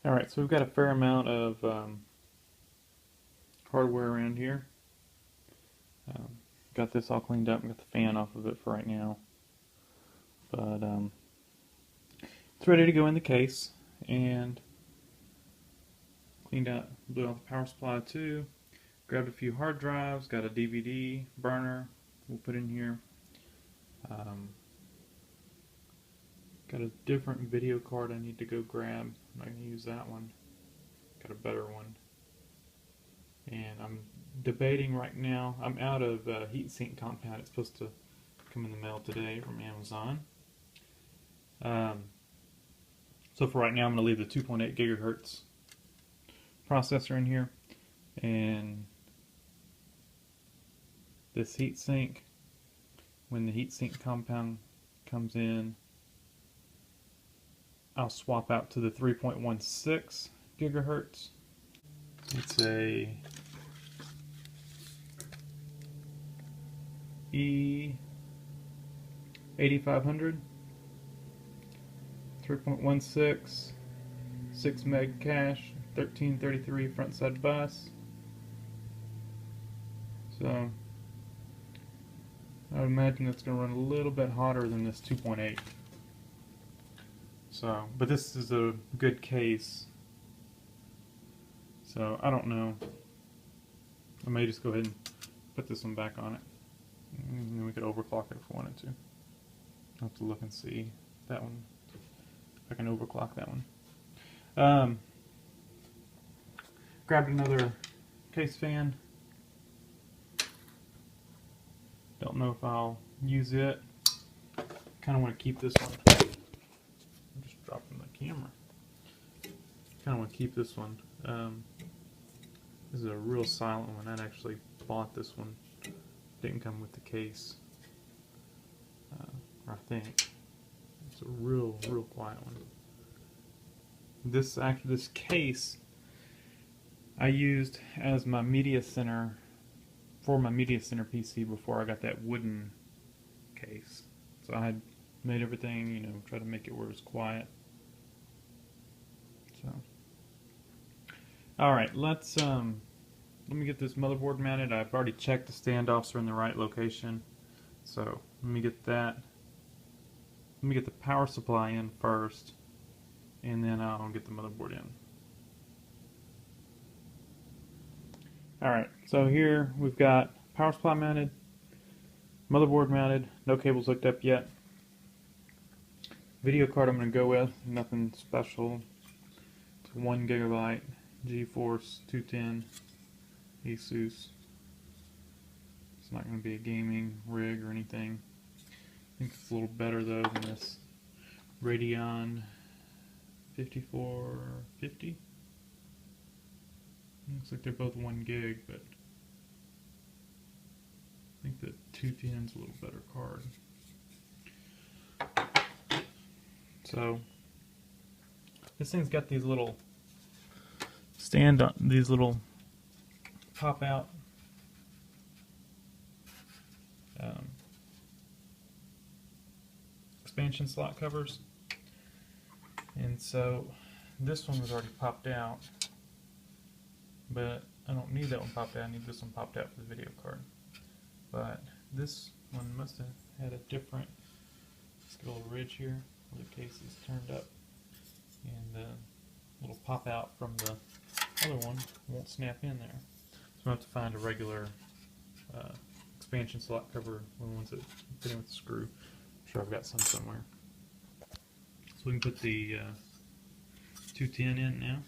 Alright, so we've got a fair amount of hardware around here. Got this all cleaned up and got the fan off of it for right now. But it's ready to go in the case, and cleaned out, blew out the power supply too. Grabbed a few hard drives, got a DVD burner we'll put in here. Got a different video card I need to go grab. I'm not going to use that one. Got a better one. And I'm debating right now. I'm out of heatsink compound. It's supposed to come in the mail today from Amazon. So for right now, I'm going to leave the 2.8 gigahertz processor in here, and this heatsink. When the heatsink compound comes in, I'll swap out to the 3.16 gigahertz. It's a E8500, 3.16, 6 meg cache, 1333 front side bus. So I would imagine it's going to run a little bit hotter than this 2.8. So, but this is a good case. So I don't know. I may just go ahead and put this one back on it. And then we could overclock it if we wanted to. I'll have to look and see that one, if I can overclock that one. Grabbed another case fan. Don't know if I'll use it. Kind of want to keep this one. I'm just dropping the camera. Kind of want to keep this one. This is a real silent one. I actually bought this one. Didn't come with the case. Or I think it's a real quiet one. This case I used as my media center, for my media center PC before I got that wooden case. So I had made everything, you know, try to make it where it was quiet. So, all right, let me get this motherboard mounted. I've already checked the standoffs are in the right location. So let me get that. Let me get the power supply in first, and then I'll get the motherboard in. Alright, so here we've got power supply mounted, motherboard mounted, no cables hooked up yet. Video card I'm going to go with, nothing special. It's 1 gigabyte GeForce 210 Asus. It's not going to be a gaming rig or anything. I think it's a little better though than this Radeon 5450. Looks like they're both 1 gig, but I think the 210's a little better card. So this thing's got these little these little pop out expansion slot covers, and so this one was already popped out. But I don't need that one popped out. I need this one popped out for the video card. But this one must have had a different, let's get a little ridge here where the case is turned up, and the little pop out from the other one won't snap in there. So we'll have to find a regular expansion slot cover, one of the ones that fit in with the screw. I'm sure I've got some somewhere. So we can put the 210 in now.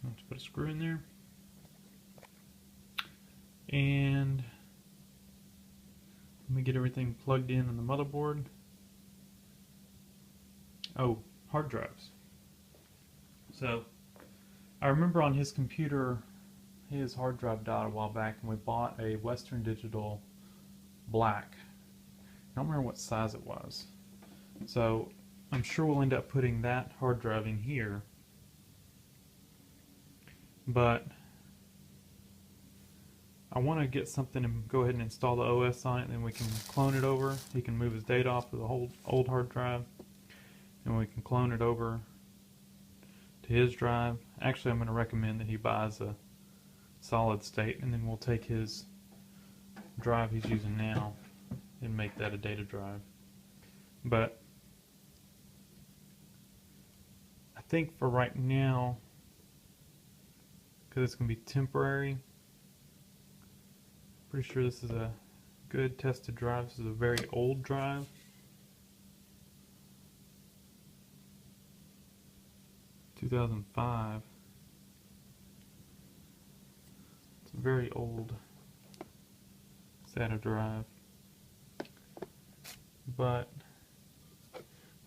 Let's put a screw in there, and let me get everything plugged in on the motherboard. Oh, hard drives. So I remember on his computer, his hard drive died a while back, and we bought a Western Digital black. I don't remember what size it was. So I'm sure we'll end up putting that hard drive in here. But I want to get something and go ahead and install the OS on it, and then we can clone it over. He can move his data off of the whole old hard drive, and we can clone it over to his drive. Actually, I'm going to recommend that he buys a solid state, and then we'll take his drive he's using now and make that a data drive. But I think for right now, because it's going to be temporary, pretty sure this is a good tested drive. This is a very old drive. (2005). It's a very old SATA drive. But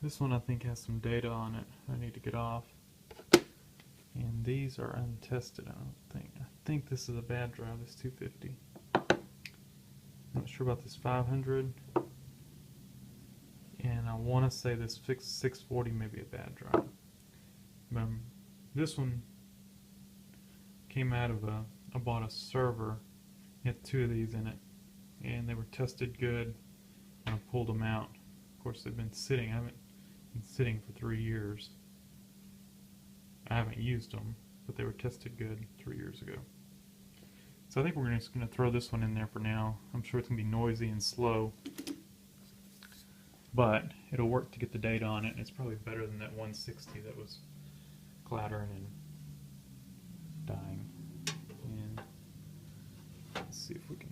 this one I think has some data on it I need to get off. And these are untested, I don't think. I think this is a bad drive, this 250. I'm not sure about this 500. And I want to say this 640 may be a bad drive. This one came out of I bought a server. It had 2 of these in it, and they were tested good, and I pulled them out. Of course, they've been sitting. I haven't been sitting for 3 years. I haven't used them, but they were tested good 3 years ago. So I think we're just going to throw this one in there for now. I'm sure it's going to be noisy and slow, but it'll work to get the data on it, and it's probably better than that 160 that was clattering and dying. And let's see if we can.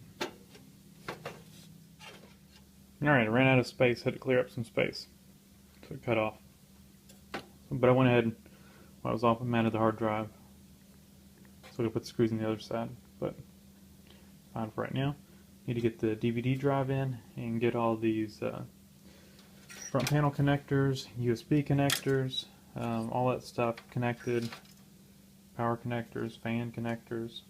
Alright, I ran out of space, had to clear up some space, so it cut off. But I went ahead, while I was off, I mounted the hard drive, so I put the screws on the other side, but fine for right now. Need to get the DVD drive in and get all these front panel connectors, USB connectors, all that stuff connected, power connectors, fan connectors,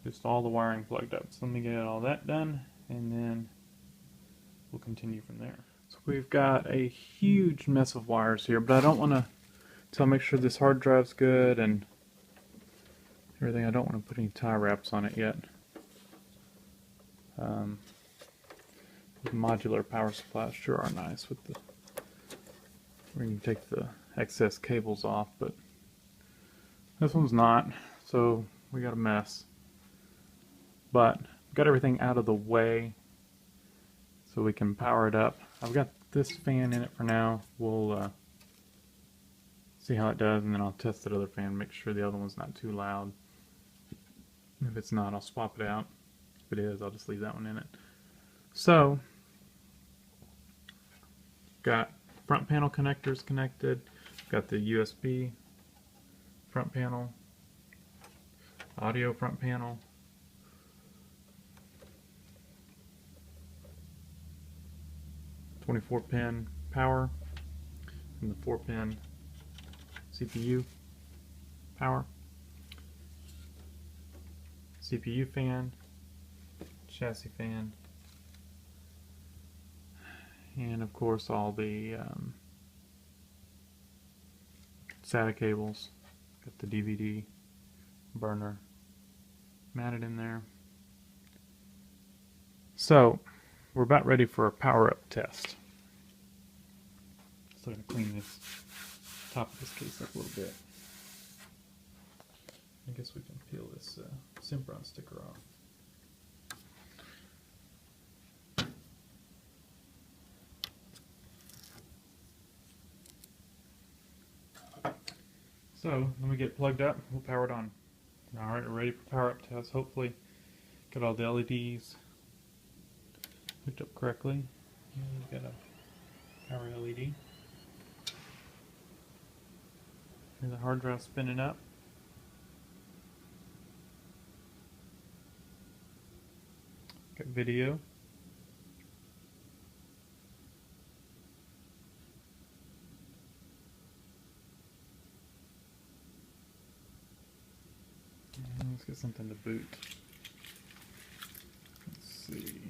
just all the wiring plugged up. So let me get all that done, and then we'll continue from there. So we've got a huge mess of wires here, but I don't want to, until I make sure this hard drive's good and everything, I don't want to put any tie wraps on it yet. The modular power supplies sure are nice with the, where you can take the excess cables off, but this one's not, so we got a mess. But got everything out of the way so we can power it up. I've got this fan in it for now. We'll see how it does, and then I'll test that other fan, make sure the other one's not too loud. If it's not, I'll swap it out. If it is, I'll just leave that one in it. So, got front panel connectors connected, got the USB front panel, audio front panel, (24-pin) power, and the 4-pin CPU power, CPU fan, chassis fan, and of course all the SATA cables. Got the DVD burner mounted in there. So we're about ready for a power-up test. So I'm going to clean this top of this case up a little bit. I guess we can peel this Sempron sticker off. So, when we get it plugged up, we'll power it on. Alright, we're ready for power-up test. Hopefully, got all the LEDs hooked up correctly. We've got a power LED. Here's the hard drive spinning up. Got video. Let's get something to boot. Let's see.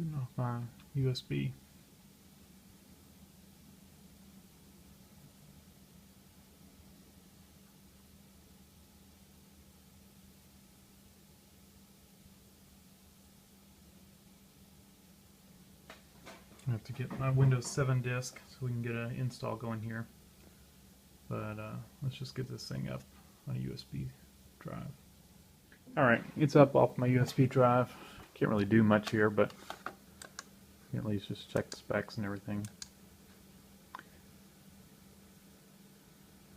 Shooting off my USB. I have to get my Windows 7 disk so we can get an install going here. But let's just get this thing up on a USB drive. Alright, it's up off my USB drive. Can't really do much here, but at least just check the specs and everything.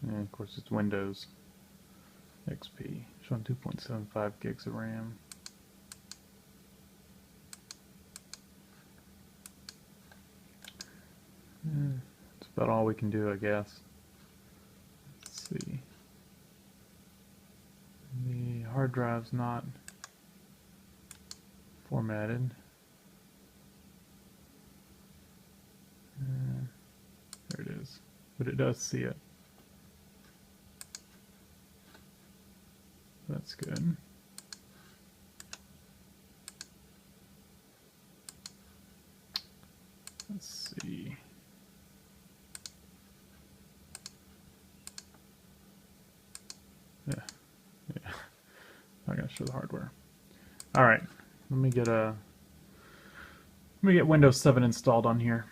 And of course it's Windows XP, showing 2.75 gigs of RAM. That's about all we can do, I guess. Let's see. The hard drive's not formatted. There it is, but it does see it. That's good. Let's see. Yeah. I'm gonna show the hardware. All right, let me get Windows 7 installed on here.